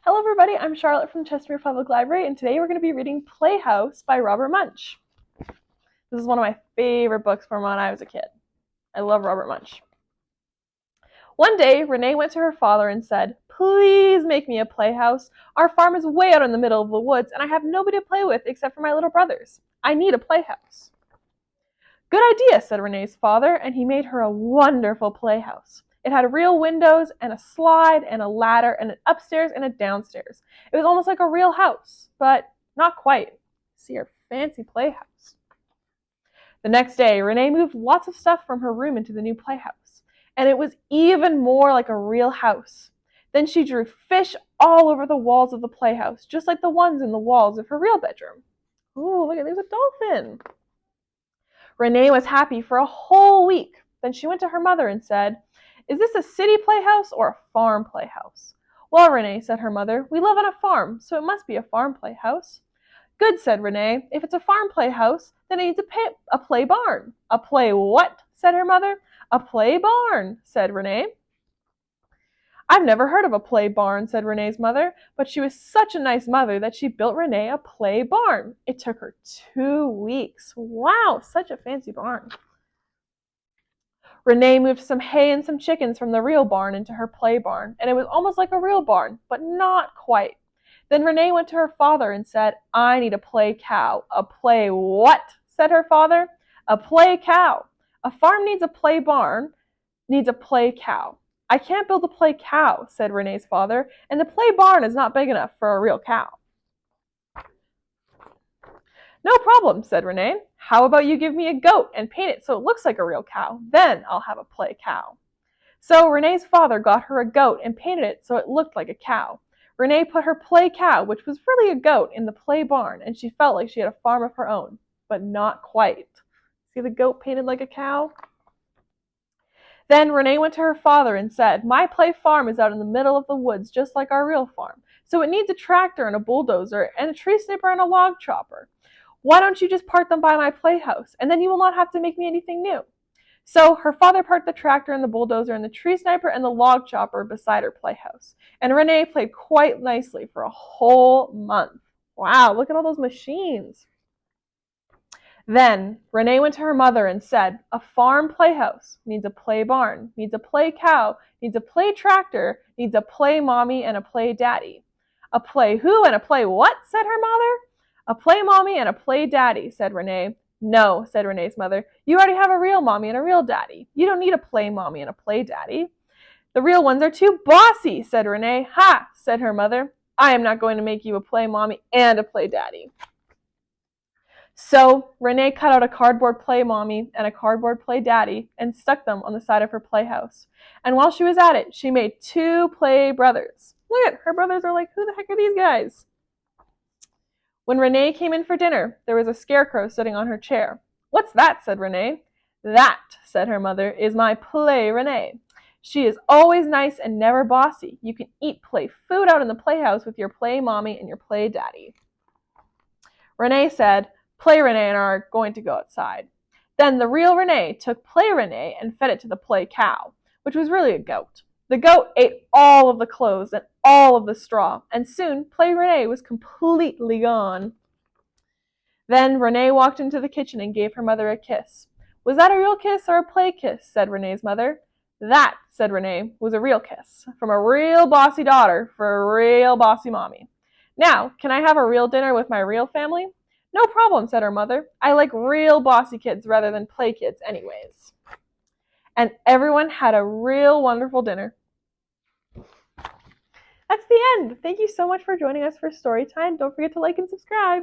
Hello everybody, I'm Charlotte from Chestermere Public Library, and today we're going to be reading Playhouse by Robert Munsch. This is one of my favorite books from when I was a kid. I love Robert Munsch. One day, Renee went to her father and said, "Please make me a playhouse. Our farm is way out in the middle of the woods, and I have nobody to play with except for my little brothers. I need a playhouse." "Good idea," said Renee's father, and he made her a wonderful playhouse. It had real windows and a slide and a ladder and an upstairs and a downstairs. It was almost like a real house, but not quite. See her fancy playhouse. The next day, Renee moved lots of stuff from her room into the new playhouse, and it was even more like a real house. Then she drew fish all over the walls of the playhouse, just like the ones in the walls of her real bedroom. Ooh, look, there's a dolphin. Renee was happy for a whole week. Then she went to her mother and said, "Is this a city playhouse or a farm playhouse?" "Well, Renee," said her mother, "we live on a farm, so it must be a farm playhouse." "Good," said Renee. "If it's a farm playhouse, then it needs a play barn." "A play what?" said her mother. "A play barn," said Renee. "I've never heard of a play barn," said Renee's mother, but she was such a nice mother that she built Renee a play barn. It took her 2 weeks. Wow, such a fancy barn. Renee moved some hay and some chickens from the real barn into her play barn, and it was almost like a real barn, but not quite. Then Renee went to her father and said, "I need a play cow." "A play what?" said her father. "A play cow. A farm needs a play barn, needs a play cow." "I can't build a play cow," said Renee's father, "and the play barn is not big enough for a real cow." "No problem," said Renee. "How about you give me a goat and paint it so it looks like a real cow? Then I'll have a play cow." So Renee's father got her a goat and painted it so it looked like a cow. Renee put her play cow, which was really a goat, in the play barn, and she felt like she had a farm of her own, but not quite. See the goat painted like a cow? Then Renee went to her father and said, "My play farm is out in the middle of the woods just like our real farm, so it needs a tractor and a bulldozer and a tree snipper and a log chopper. Why don't you just park them by my playhouse, and then you will not have to make me anything new?" So her father parked the tractor and the bulldozer and the tree sniper and the log chopper beside her playhouse, and Renee played quite nicely for a whole month. Wow, look at all those machines. Then Renee went to her mother and said, "A farm playhouse needs a play barn, needs a play cow, needs a play tractor, needs a play mommy and a play daddy." "A play who and a play what?" said her mother. "A play mommy and a play daddy," said Renee. "No," said Renee's mother. "You already have a real mommy and a real daddy. You don't need a play mommy and a play daddy." "The real ones are too bossy," said Renee. "Ha," said her mother. "I am not going to make you a play mommy and a play daddy." So Renee cut out a cardboard play mommy and a cardboard play daddy and stuck them on the side of her playhouse. And while she was at it, she made 2 play brothers. Look at her brothers are like, who the heck are these guys? When Renee came in for dinner, there was a scarecrow sitting on her chair. "What's that?" said Renee. "That," said her mother, "is my play Renee. She is always nice and never bossy. You can eat play food out in the playhouse with your play mommy and your play daddy." Renee said, "Play Renee and I are going to go outside." Then the real Renee took play Renee and fed it to the play cow, which was really a goat. The goat ate all of the clothes and all of the straw, and soon play Renee was completely gone. Then Renee walked into the kitchen and gave her mother a kiss. "Was that a real kiss or a play kiss?" said Renee's mother. "That," said Renee, "was a real kiss from a real bossy daughter for a real bossy mommy. Now, can I have a real dinner with my real family?" "No problem," said her mother. "I like real bossy kids rather than play kids anyways." And everyone had a real wonderful dinner. That's the end. Thank you so much for joining us for Storytime. Don't forget to like and subscribe.